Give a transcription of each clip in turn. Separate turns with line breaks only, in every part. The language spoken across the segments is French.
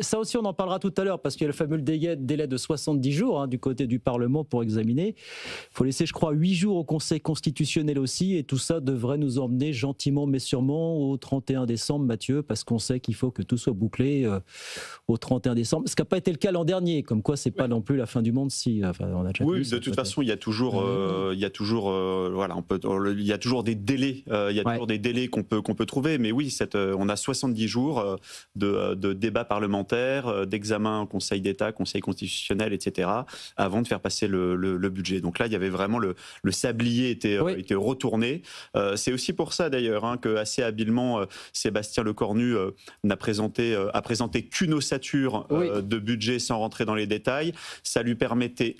Ça aussi, on en parlera tout à l'heure, parce qu'il y a le fameux délai de 70 jours du côté du Parlement pour examiner. Il faut laisser, je crois, 8 jours au Conseil constitutionnel aussi, et tout ça devrait nous emmener gentiment mais sûrement au 31 décembre, Mathieu, parce qu'on sait qu'il faut que tout soit bouclé au 31 décembre, ce qui n'a pas été le cas l'an dernier, comme quoi c'est pas non plus la fin du monde si... Enfin, on a déjà
oui, de toute façon, il y a toujours, voilà, il y a toujours des délais, toujours des délais qu'on peut trouver, mais oui, on a 70 jours de débat parlementaire, d'examen au Conseil d'État, Conseil constitutionnel, etc., avant de faire passer le budget. Donc là, il y avait vraiment le sablier était retourné. C'est aussi pour ça d'ailleurs que assez habilement Sébastien Lecornu a présenté qu'une ossature de budget sans rentrer dans les détails. Ça lui permettait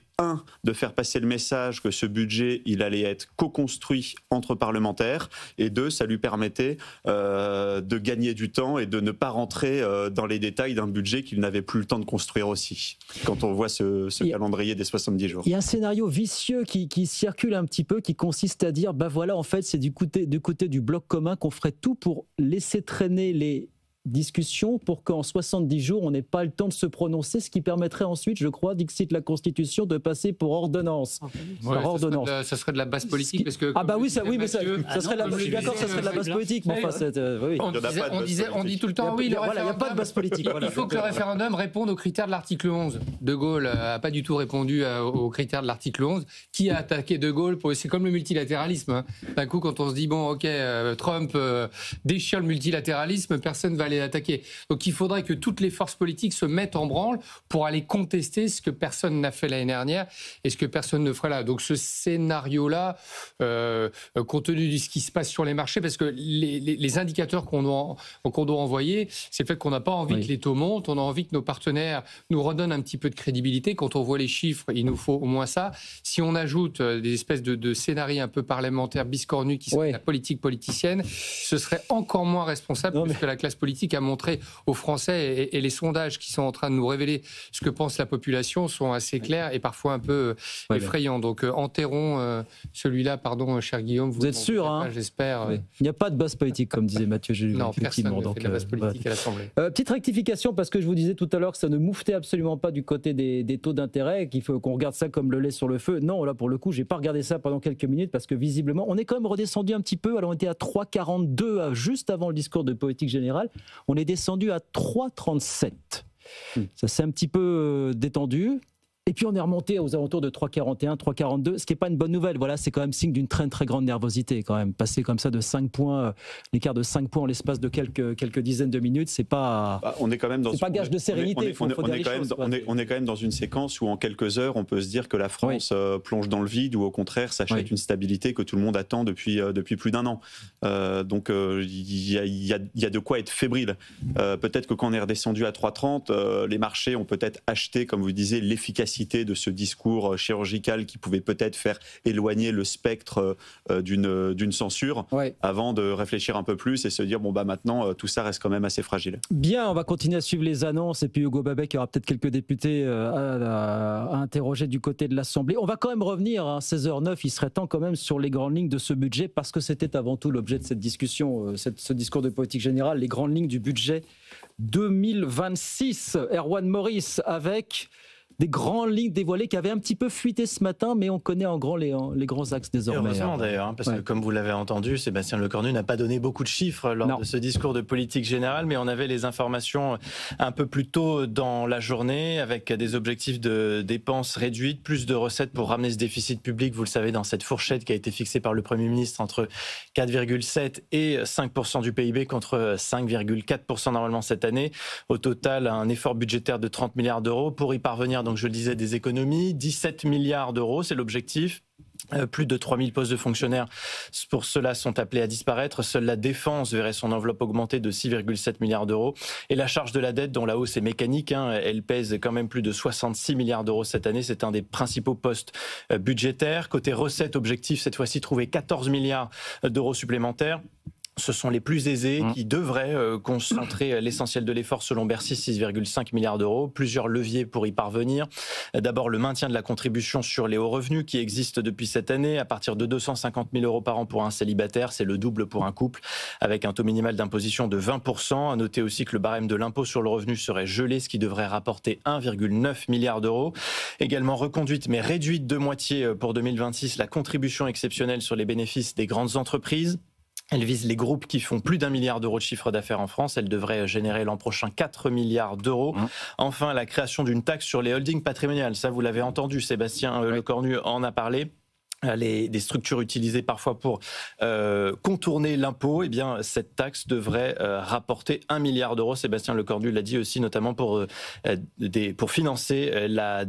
de faire passer le message que ce budget, il allait être co-construit entre parlementaires, et deux, ça lui permettait de gagner du temps et de ne pas rentrer dans les détails d'un budget qu'il n'avait plus le temps de construire aussi, quand on voit ce calendrier des 70 jours.
Il y a un scénario vicieux qui circule un petit peu, qui consiste à dire, voilà, en fait, c'est du côté du bloc commun qu'on ferait tout pour laisser traîner les discussion pour qu'en 70 jours, on n'ait pas le temps de se prononcer, ce qui permettrait ensuite, je crois, dixit la Constitution, de passer pour ordonnance.
Ça serait de la base politique, parce que...
Ah bah oui, ça serait de la base politique. Mais enfin, oui.
On dit tout le temps, il n'y a pas de base politique. Il faut que le référendum réponde aux critères de l'article 11. De Gaulle n'a pas du tout répondu aux critères de l'article 11. Qui a attaqué De Gaulle C'est comme le multilatéralisme. D'un coup, quand on se dit, Trump déchire le multilatéralisme, personne ne va attaquer. Donc il faudrait que toutes les forces politiques se mettent en branle pour aller contester ce que personne n'a fait l'année dernière et ce que personne ne ferait là. Donc ce scénario-là, compte tenu de ce qui se passe sur les marchés, parce que les indicateurs qu'on doit envoyer, c'est le fait qu'on n'a pas envie que les taux montent, on a envie que nos partenaires nous redonnent un petit peu de crédibilité. Quand on voit les chiffres, il nous faut au moins ça. Si on ajoute des espèces de scénarios un peu parlementaires biscornus qui sont la politique politicienne, ce serait encore moins responsable que la classe politique a montré aux Français, et les sondages qui sont en train de nous révéler ce que pense la population sont assez clairs et parfois un peu effrayants. Donc enterrons celui-là, pardon, cher Guillaume.
Vous êtes sûr,
j'espère.
Il n'y a pas de base politique, comme disait Mathieu.
Non, personne ne fait de la base politique à l'Assemblée.
Petite rectification, parce que je vous disais tout à l'heure que ça ne mouftait absolument pas du côté des taux d'intérêt, qu'il faut qu'on regarde ça comme le lait sur le feu. Non, là, pour le coup, j'ai pas regardé ça pendant quelques minutes, parce que visiblement, on est quand même redescendu un petit peu. Alors, on était à 3,42 juste avant le discours de politique générale. On est descendu à 3,37. Ça s'est un petit peu détendu. Et puis on est remonté aux alentours de 3,41, 3,42, ce qui n'est pas une bonne nouvelle. Voilà, c'est quand même signe d'une très très grande nervosité quand même. Passer comme ça de 5 points, l'écart de 5 points en l'espace de quelques dizaines de minutes, c'est pas.
On est quand même dans.
C'est pas gage de sérénité.
On est quand même dans une séquence où en quelques heures, on peut se dire que la France plonge dans le vide, ou au contraire s'achète une stabilité que tout le monde attend depuis plus d'un an. Donc il y a de quoi être fébrile. Peut-être que quand on est redescendu à 3,30, les marchés ont peut-être acheté, comme vous disiez, l'efficacité de ce discours chirurgical qui pouvait peut-être faire éloigner le spectre d'une censure, avant de réfléchir un peu plus et se dire maintenant tout ça reste quand même assez fragile.
Bien, on va continuer à suivre les annonces, et puis Hugo Babek, il y aura peut-être quelques députés à interroger du côté de l'Assemblée. On va quand même revenir à 16h09, il serait temps quand même sur les grandes lignes de ce budget, parce que c'était avant tout l'objet de cette discussion, ce discours de politique générale, les grandes lignes du budget 2026. Erwan Maurice, avec des grandes lignes dévoilées qui avaient un petit peu fuité ce matin, mais on connaît en grand les grands axes désormais.
Heureusement d'ailleurs, parce que comme vous l'avez entendu, Sébastien Lecornu n'a pas donné beaucoup de chiffres lors de ce discours de politique générale, mais on avait les informations un peu plus tôt dans la journée, avec des objectifs de dépenses réduites, plus de recettes pour ramener ce déficit public, vous le savez, dans cette fourchette qui a été fixée par le Premier ministre entre 4,7 et 5% du PIB, contre 5,4% normalement cette année. Au total, un effort budgétaire de 30 milliards d'euros. Pour y parvenir, donc je le disais, des économies, 17 milliards d'euros, c'est l'objectif. Plus de 3000 postes de fonctionnaires pour cela sont appelés à disparaître. Seule la défense verrait son enveloppe augmenter de 6,7 milliards d'euros. Et la charge de la dette, dont la hausse est mécanique, elle pèse quand même plus de 66 milliards d'euros cette année. C'est un des principaux postes budgétaires. Côté recettes, objectif cette fois-ci, trouver 14 milliards d'euros supplémentaires. Ce sont les plus aisés qui devraient concentrer l'essentiel de l'effort selon Bercy, 6,5 milliards d'euros. Plusieurs leviers pour y parvenir. D'abord, le maintien de la contribution sur les hauts revenus qui existe depuis cette année. À partir de 250 000 euros par an pour un célibataire, c'est le double pour un couple, avec un taux minimal d'imposition de 20%. À noter aussi que le barème de l'impôt sur le revenu serait gelé, ce qui devrait rapporter 1,9 milliard d'euros. Également reconduite, mais réduite de moitié pour 2026, la contribution exceptionnelle sur les bénéfices des grandes entreprises. Elle vise les groupes qui font plus d'1 milliard d'euros de chiffre d'affaires en France. Elle devrait générer l'an prochain 4 milliards d'euros. Enfin, la création d'une taxe sur les holdings patrimoniales. Ça, vous l'avez entendu, Sébastien Lecornu en a parlé. Des structures utilisées parfois pour contourner l'impôt, eh bien, cette taxe devrait rapporter 1 milliard d'euros. Sébastien Lecornu l'a dit aussi, notamment pour financer la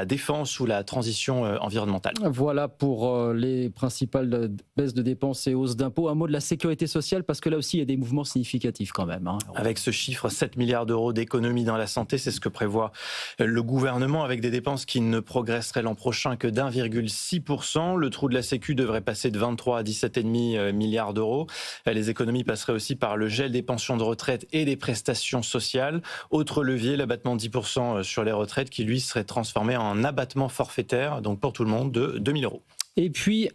défense ou la transition environnementale.
Voilà pour les principales baisses de dépenses et hausses d'impôts. Un mot de la sécurité sociale, parce que là aussi, il y a des mouvements significatifs quand même.
Avec ce chiffre, 7 milliards d'euros d'économies dans la santé, c'est ce que prévoit le gouvernement, avec des dépenses qui ne progresseraient l'an prochain que d'1,6%. Le trou de la Sécu devrait passer de 23 à 17,5 milliards d'euros. Les économies passeraient aussi par le gel des pensions de retraite et des prestations sociales. Autre levier, l'abattement de 10% sur les retraites qui, lui, serait transformé en abattement forfaitaire, donc pour tout le monde, de 2 000 euros.
Et puis,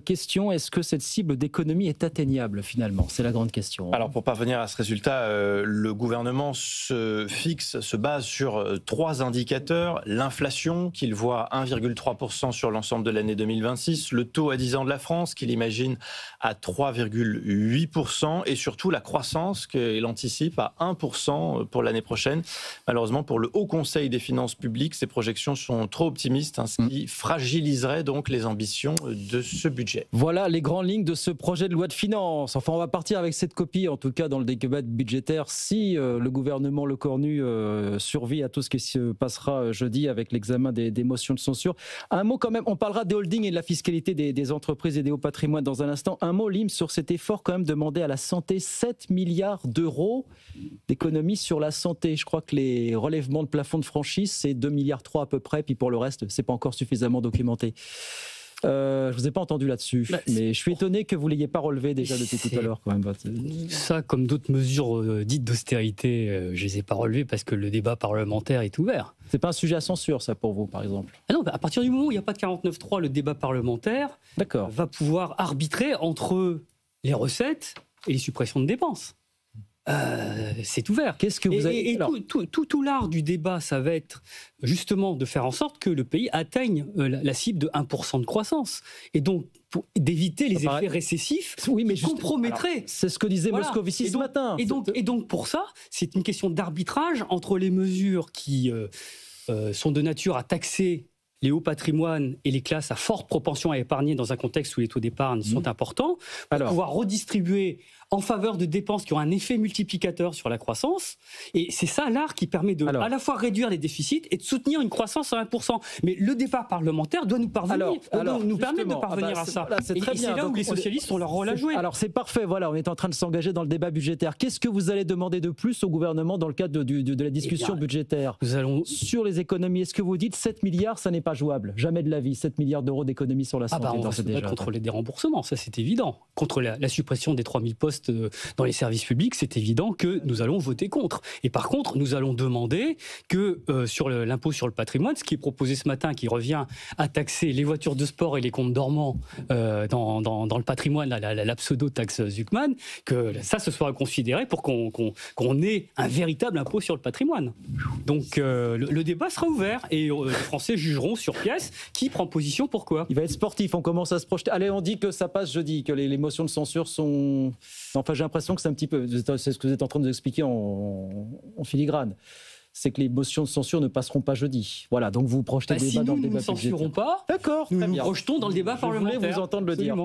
question, est-ce que cette cible d'économie est atteignable finalement ? C'est la grande question.
Alors pour parvenir à ce résultat, le gouvernement se base sur 3 indicateurs. L'inflation, qu'il voit à 1,3% sur l'ensemble de l'année 2026. Le taux à 10 ans de la France, qu'il imagine à 3,8%. Et surtout la croissance, qu'il anticipe à 1% pour l'année prochaine. Malheureusement, pour le Haut Conseil des finances publiques, ces projections sont trop optimistes, ce qui fragiliserait donc les ambitions de ce budget.
Voilà les grandes lignes de ce projet de loi de finances. Enfin, on va partir avec cette copie, en tout cas dans le débat budgétaire, si le gouvernement Lecornu survit à tout ce qui se passera jeudi avec l'examen des motions de censure. Un mot quand même, on parlera des holdings et de la fiscalité des entreprises et des hauts patrimoines dans un instant. Un mot, Lim, sur cet effort quand même demandé à la santé, 7 milliards d'euros d'économies sur la santé. Je crois que les relèvements de plafond de franchise, c'est 2,3 milliards à peu près, puis pour le reste, c'est pas encore suffisamment documenté. Je vous ai pas entendu là-dessus, mais je suis étonné que vous l'ayez pas relevé déjà depuis tout à l'heure quand même.
Ça, comme d'autres mesures dites d'austérité, je les ai pas relevées parce que le débat parlementaire est ouvert.
C'est pas un sujet à censure, ça, pour vous, par exemple?
Ah non, à partir du moment où il n'y a pas de 49.3, le débat parlementaire va pouvoir arbitrer entre les recettes et les suppressions de dépenses. C'est ouvert.
Qu'est-ce que vous avez...
tout l'art du débat, ça va être justement de faire en sorte que le pays atteigne la cible de 1% de croissance. Et donc, d'éviter les effets récessifs qui compromettraient.
C'est ce que disait Moscovici ce matin.
Et donc, pour ça, c'est une question d'arbitrage entre les mesures qui sont de nature à taxer les hauts patrimoines et les classes à forte propension à épargner dans un contexte où les taux d'épargne sont importants, pour pouvoir redistribuer en faveur de dépenses qui ont un effet multiplicateur sur la croissance. Et c'est ça l'art qui permet de à la fois réduire les déficits et de soutenir une croissance à 1%. Mais le débat parlementaire doit nous parvenir, nous permettre de parvenir à ça.
Et c'est là
où les socialistes ont leur rôle à jouer.
Alors c'est parfait, voilà, on est en train de s'engager dans le débat budgétaire. Qu'est-ce que vous allez demander de plus au gouvernement dans le cadre de la discussion budgétaire sur les économies? Est-ce que vous dites 7 milliards, ça n'est pas jouable? Jamais de la vie, 7 milliards d'euros d'économies sur la santé.
On va se battre contre les déremboursements, ça c'est évident. Contre la suppression des 3000 postes dans les services publics, c'est évident que nous allons voter contre. Et par contre, nous allons demander que sur l'impôt sur le patrimoine, ce qui est proposé ce matin, qui revient à taxer les voitures de sport et les comptes dormants dans le patrimoine, la pseudo-taxe Zuckman, que ça se soit considéré pour qu'on ait un véritable impôt sur le patrimoine. Donc le débat sera ouvert et les Français jugeront sur pièce qui prend position pour quoi.
Il va être sportif, on commence à se projeter. Allez, on dit que ça passe jeudi, que les motions de censure sont... Enfin, j'ai l'impression que c'est un petit peu... C'est ce que vous êtes en train de nous expliquer en filigrane. C'est que les motions de censure ne passeront pas jeudi. Voilà, donc vous projetez le débat dans le débat budgétaire.
Si nous ne censurons pas,
d'accord,
nous nous projetons dans le débat parlementaire.
Je voulais vous entendre le dire.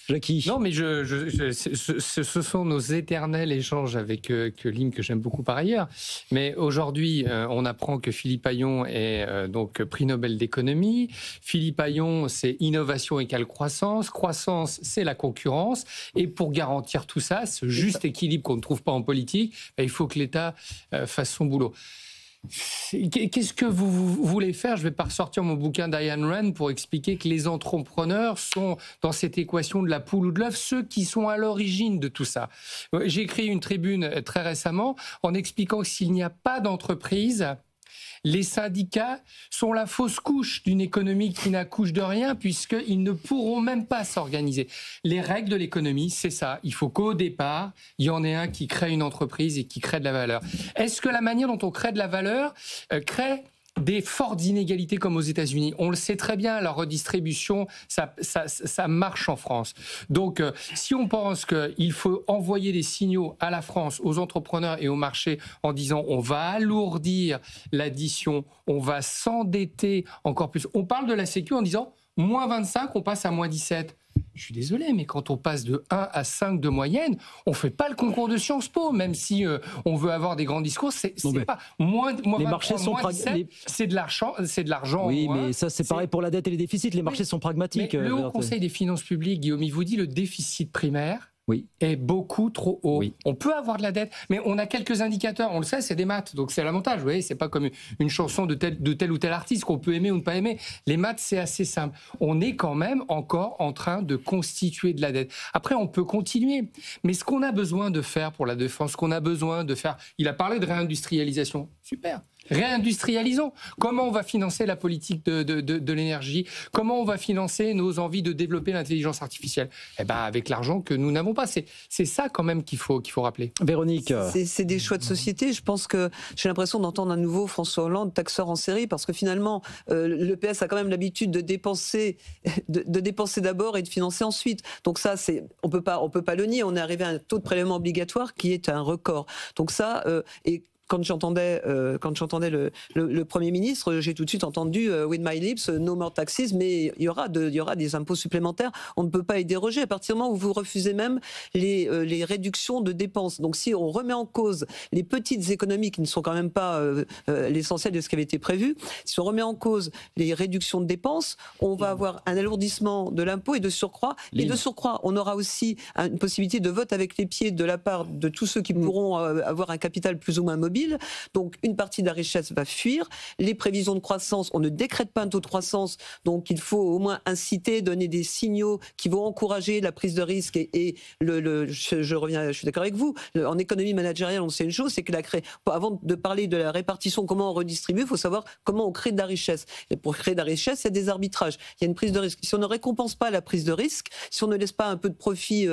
Jackie. Non, mais ce sont nos éternels échanges avec Lim, que j'aime beaucoup par ailleurs. Mais aujourd'hui, on apprend que Philippe Haillon est donc prix Nobel d'économie. Philippe Haillon, c'est innovation égale croissance. Croissance, c'est la concurrence. Et pour garantir tout ça, ce juste équilibre qu'on ne trouve pas en politique, il faut que l'État fasse son boulot. Qu'est-ce que vous voulez faire? Je ne vais pas ressortir mon bouquin d'Ayn Rand pour expliquer que les entrepreneurs sont, dans cette équation de la poule ou de l'œuf, ceux qui sont à l'origine de tout ça. J'ai écrit une tribune très récemment en expliquant que s'il n'y a pas d'entreprise, les syndicats sont la fausse couche d'une économie qui n'accouche de rien, puisqu'ils ne pourront même pas s'organiser. Les règles de l'économie, c'est ça. Il faut qu'au départ, il y en ait un qui crée une entreprise et qui crée de la valeur. Est-ce que la manière dont on crée de la valeur crée des fortes inégalités comme aux États-Unis? On le sait très bien, la redistribution, ça marche en France. Donc, si on pense qu'il faut envoyer des signaux à la France, aux entrepreneurs et au marché en disant on va alourdir l'addition, on va s'endetter encore plus. On parle de la Sécu en disant moins 25, on passe à moins 17. Je suis désolé, mais quand on passe de 1 à 5 de moyenne, on ne fait pas le concours de Sciences Po, même si on veut avoir des grands discours. C'est pas moins
les marchés sont
c'est de l'argent.
Oui, mais ça c'est pareil pour la dette et les déficits. Les marchés sont pragmatiques.
Mais le Haut Conseil des finances publiques, Guillaume, il vous dit le déficit primaire est beaucoup trop haut. Oui. On peut avoir de la dette, mais on a quelques indicateurs. On le sait, c'est des maths, donc c'est l'avantage. Vous voyez, c'est pas comme une chanson de tel ou tel artiste qu'on peut aimer ou ne pas aimer. Les maths, c'est assez simple. On est quand même encore en train de constituer de la dette. Après, on peut continuer, mais ce qu'on a besoin de faire pour la défense, ce qu'on a besoin de faire, il a parlé de réindustrialisation. Super. Réindustrialisons. Comment on va financer la politique de l'énergie? Comment on va financer nos envies de développer l'intelligence artificielle? Eh ben, avec l'argent que nous n'avons pas. C'est ça quand même qu'il faut rappeler.
Véronique.
C'est des choix de société. Je pense que j'ai l'impression d'entendre un nouveau François Hollande, taxeur en série, parce que finalement, le PS a quand même l'habitude de dépenser d'abord et de financer ensuite. Donc ça, on peut pas le nier. On est arrivé à un taux de prélèvement obligatoire qui est un record. Donc ça, et quand j'entendais le Premier ministre, j'ai tout de suite entendu with my lips, no more taxes, mais il y aura des impôts supplémentaires. On ne peut pas y déroger à partir du moment où vous refusez même les réductions de dépenses. Donc si on remet en cause les petites économies qui ne sont quand même pas l'essentiel de ce qui avait été prévu, si on remet en cause les réductions de dépenses, on va avoir un alourdissement de l'impôt et de surcroît. Et de surcroît, on aura aussi une possibilité de vote avec les pieds de la part de tous ceux qui pourront avoir un capital plus ou moins mobile. Donc une partie de la richesse va fuir. Les prévisions de croissance, on ne décrète pas un taux de croissance, donc il faut au moins inciter, donner des signaux qui vont encourager la prise de risque. Et je suis d'accord avec vous, en économie managériale, on sait une chose, c'est que avant de parler de la répartition, comment on redistribue, il faut savoir comment on crée de la richesse. Et pour créer de la richesse, il y a des arbitrages, il y a une prise de risque. Si on ne récompense pas la prise de risque, si on ne laisse pas un peu de profit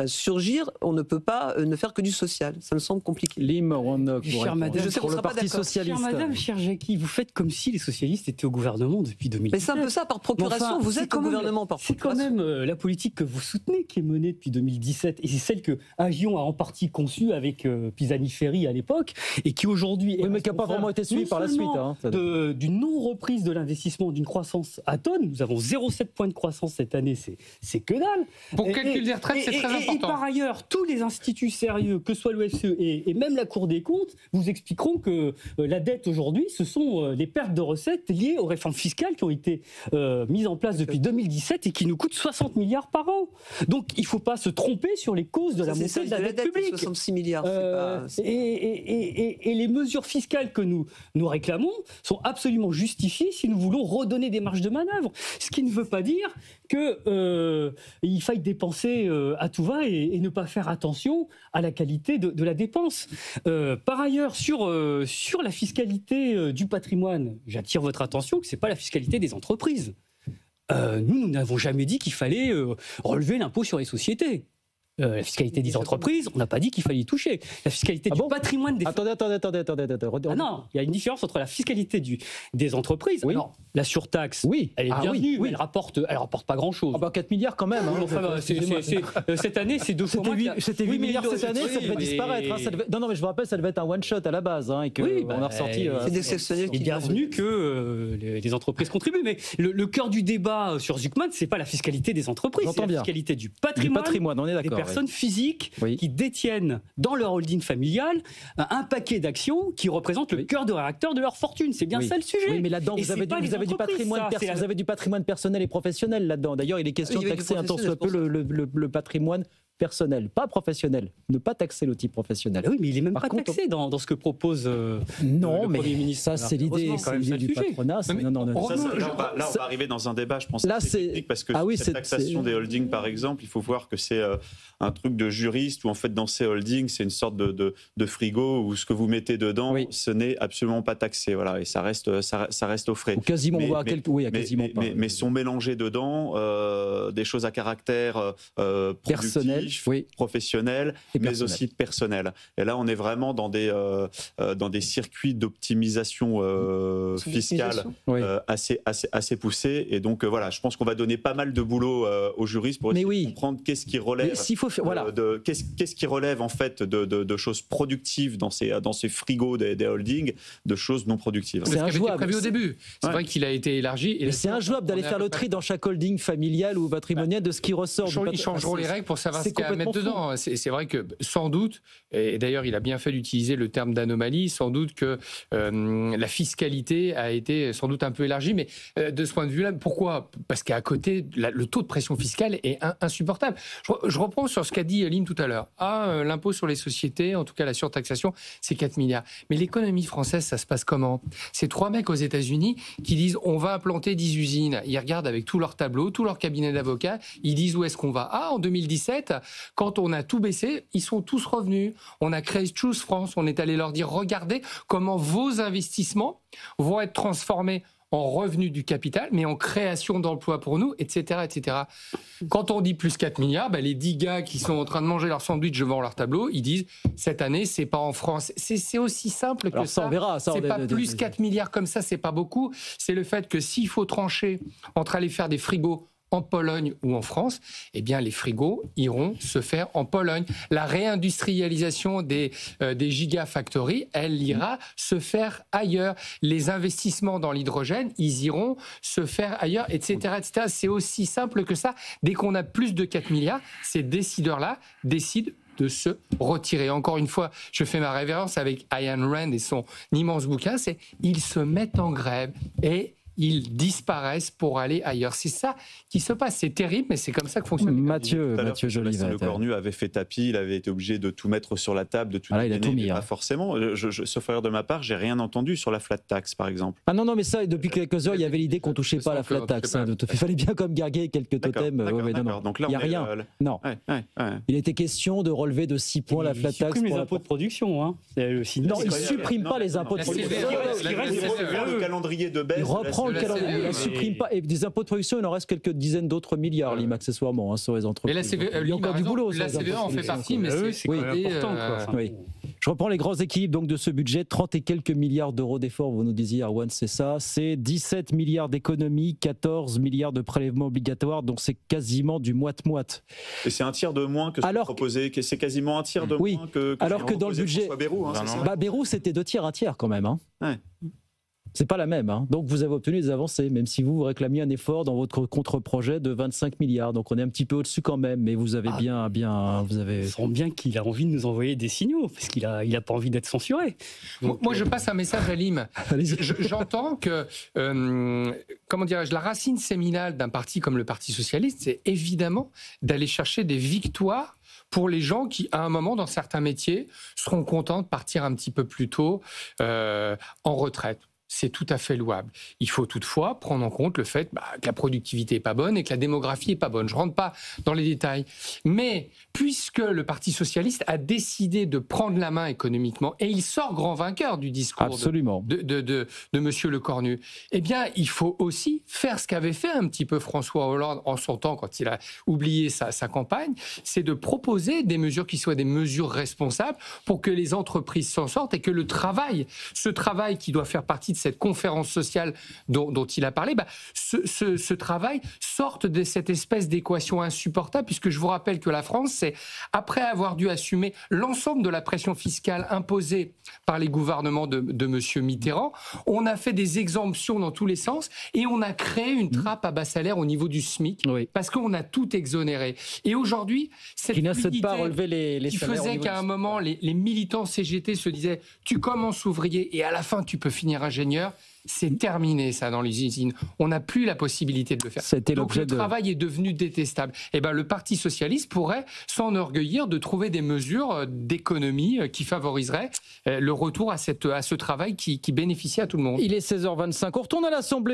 surgir, on ne peut pas ne faire que du social. Ça me semble compliqué.
Chère madame,
je sais qu'on sera pas d'accord.
Chère madame, chère Jackie, vous faites comme si les socialistes étaient au gouvernement depuis 2017.
Mais c'est un peu ça, par procuration, vous êtes au gouvernement par procuration.
C'est quand même la politique que vous soutenez qui est menée depuis 2017, et c'est celle que Agion a en partie conçue avec Pisani-Ferry à l'époque, et qui aujourd'hui
mais qui n'a pas vraiment été suivie par la suite.
D'une non-reprise de l'investissement, d'une croissance atone. Nous avons 0,7 points de croissance cette année, c'est que dalle.
Pour calculer des retraites, c'est très important.
Et par ailleurs, tous les instituts sérieux, que ce soit l'OFCE et même la Cour des comptes, vous expliqueront que la dette aujourd'hui, ce sont des pertes de recettes liées aux réformes fiscales qui ont été mises en place depuis 2017 et qui nous coûtent 60 milliards par an. Donc il ne faut pas se tromper sur les causes de la montée de la dette publique.
66 milliards.
Et les mesures fiscales que nous réclamons sont absolument justifiées si nous voulons redonner des marges de manœuvre. Ce qui ne veut pas dire qu'il faille dépenser à tout va et ne pas faire attention à la qualité de la dépense. Par ailleurs, sur la fiscalité du patrimoine, j'attire votre attention que ce n'est pas la fiscalité des entreprises. Nous n'avons jamais dit qu'il fallait relever l'impôt sur les sociétés. La fiscalité des entreprises, on n'a pas dit qu'il fallait y toucher. La fiscalité du patrimoine des...
Attendez.
Ah non, il y a une différence entre la fiscalité des entreprises.
Oui.
Alors, la surtaxe, elle est bienvenue, mais elle rapporte pas grand-chose.
4 milliards quand même.
Cette année, c'est 2 fois moins.
C'était 8 milliards cette année, ça devait disparaître. Non, mais je vous rappelle, ça devait être un one-shot à la base. Et qu'on a ressorti...
C'est exceptionnel.
Il est bienvenu que les entreprises contribuent. Mais le cœur du débat sur Zucman, c'est pas la fiscalité des entreprises, c'est la fiscalité du patrimoine,
on est d'accord.
Personnes physiques qui détiennent dans leur holding familial un paquet d'actions qui représentent le cœur de réacteur de leur fortune. C'est bien ça le sujet.
Oui, mais là-dedans, vous avez du patrimoine personnel et professionnel là-dedans. D'ailleurs, il est question de taxer un tant soit peu le patrimoine personnel, pas professionnel. Ne pas taxer l'outil professionnel.
Oui, mais il n'est même pas taxé dans ce que propose
non,
le Premier ministre.
Ça, c'est l'idée du patronat.
Là, on va arriver dans un débat, je pense,
là,
assez technique, parce que cette taxation des holdings, par exemple, il faut voir que c'est un truc de juriste où, en fait, dans ces holdings, c'est une sorte de frigo où ce que vous mettez dedans, ce n'est absolument pas taxé. Voilà, et ça reste au frais.
Ou quasiment, quasiment pas.
Mais sont mélangés dedans des choses à caractère
personnel,
professionnel, mais aussi personnel. Et là, on est vraiment dans des circuits d'optimisation fiscale assez poussés. Et donc, voilà, je pense qu'on va donner pas mal de boulot aux juristes pour essayer de comprendre qu'est-ce qui relève, qu'est-ce qui relève en fait de choses productives dans ces frigos des holdings, de choses non productives.
C'est injouable. Prévu au début. C'est vrai qu'il a été élargi.
Et c'est injouable d'aller faire le tri dans chaque holding familial ou patrimonial de ce qui ressort.
Ils changeront les règles pour savoir ce qu'il y a à mettre dedans. C'est vrai que sans doute, et d'ailleurs il a bien fait d'utiliser le terme d'anomalie, sans doute que la fiscalité a été sans doute un peu élargie, mais de ce point de vue-là, pourquoi ? Parce qu'à côté, le taux de pression fiscale est insupportable. Je reprends sur ce qu'a dit Lynn tout à l'heure. L'impôt sur les sociétés, en tout cas la surtaxation, c'est 4 milliards. Mais l'économie française, ça se passe comment ? C'est 3 mecs aux États-Unis qui disent on va implanter 10 usines. Ils regardent avec tous leurs tableaux, tous leurs cabinets d'avocats, ils disent où est-ce qu'on va ? En 2017, quand on a tout baissé, ils sont tous revenus. On a créé Choose France, on est allé leur dire regardez comment vos investissements vont être transformés en revenus du capital, mais en création d'emplois pour nous, etc., etc. Quand on dit plus 4 milliards, les 10 gars qui sont en train de manger leur sandwich devant leur tableau, ils disent cette année, c'est pas en France. C'est aussi simple que ça.
On verra.
C'est pas plus 4 milliards comme ça, c'est pas beaucoup. C'est le fait que s'il faut trancher entre aller faire des frigos en Pologne ou en France, eh bien les frigos iront se faire en Pologne. La réindustrialisation des gigafactories, elle ira se faire ailleurs. Les investissements dans l'hydrogène, ils iront se faire ailleurs, etc., etc. C'est aussi simple que ça. Dès qu'on a plus de 4 milliards, ces décideurs-là décident de se retirer. Encore une fois, je fais ma révérence avec Ayn Rand et son immense bouquin, c'est « Ils se mettent en grève et ils disparaissent pour aller ailleurs ». C'est ça qui se passe. C'est terrible, mais c'est comme ça que fonctionne.
Mathieu Jolivet.
Le Cornu avait fait tapis, il avait été obligé de tout mettre sur la table, de tout
il a tout mis.
Pas forcément. Sauf erreur de ma part, j'ai rien entendu sur la flat tax, par exemple.
Ah non, mais ça, depuis quelques heures, il y avait l'idée qu'on touchait pas à la flat tax. Il fallait bien comme garguer quelques totems.
D'accord. Donc là,
il n'y a rien. Non. Il était question de relever de 6 points la flat tax.
Il supprime les impôts de production.
Non, il ne supprime pas les impôts de production.
Le calendrier de baisse.
Il reprend le calendrier. Il ne supprime pas. Et des impôts de production, il en reste quelques dizaines d'autres milliards, accessoirement, sur les entreprises.
Il y a encore du boulot. La CVE en fait partie, mais c'est
important.
Oui. Je reprends les grands équilibres donc, de ce budget. 30 et quelques milliards d'euros d'efforts, vous nous disiez, Erwan, c'est ça. C'est 17 milliards d'économies, 14 milliards de prélèvements obligatoires, donc c'est quasiment du moite-moite.
Et c'est un tiers de moins que ce que proposé, c'est quasiment un tiers de moins que
alors que dans le budget.
Bayrou,
Bayrou, c'était 2 tiers, 1 tiers quand même. C'est pas la même. Donc vous avez obtenu des avancées, même si vous réclamiez un effort dans votre contre-projet de 25 milliards. Donc on est un petit peu au-dessus quand même, mais vous avez vous avez...
On sent bien qu'il a envie de nous envoyer des signaux, parce qu'il a pas envie d'être censuré.
Donc, moi, je passe un message à Lim. J'entends que, la racine séminale d'un parti comme le Parti Socialiste, c'est évidemment d'aller chercher des victoires pour les gens qui, à un moment, dans certains métiers, seront contents de partir un petit peu plus tôt en retraite. C'est tout à fait louable. Il faut toutefois prendre en compte le fait que la productivité n'est pas bonne et que la démographie n'est pas bonne. Je ne rentre pas dans les détails. Mais puisque le Parti socialiste a décidé de prendre la main économiquement, et il sort grand vainqueur du discours de M. Le Cornu, eh bien, il faut aussi faire ce qu'avait fait un petit peu François Hollande en son temps, quand il a oublié sa campagne, c'est de proposer des mesures qui soient des mesures responsables pour que les entreprises s'en sortent et que le travail, ce travail qui doit faire partie de cette conférence sociale dont il a parlé, ce travail sorte de cette espèce d'équation insupportable, puisque je vous rappelle que la France, c'est après avoir dû assumer l'ensemble de la pression fiscale imposée par les gouvernements de M. Mitterrand, on a fait des exemptions dans tous les sens et on a créé une trappe à bas salaire au niveau du SMIC, parce qu'on a tout exonéré. Et aujourd'hui, cette fluidité
pas relever les
qui faisait qu'à un moment, les militants CGT se disaient « tu commences ouvrier et à la fin, tu peux finir ingénieur », ingénieurs. C'est terminé, ça, dans les usines. On n'a plus la possibilité de le faire. Donc le travail est devenu détestable. Et ben, le Parti socialiste pourrait s'enorgueillir de trouver des mesures d'économie qui favoriseraient le retour à ce travail qui bénéficie à tout le monde.
Il est 16h25. On retourne à l'Assemblée.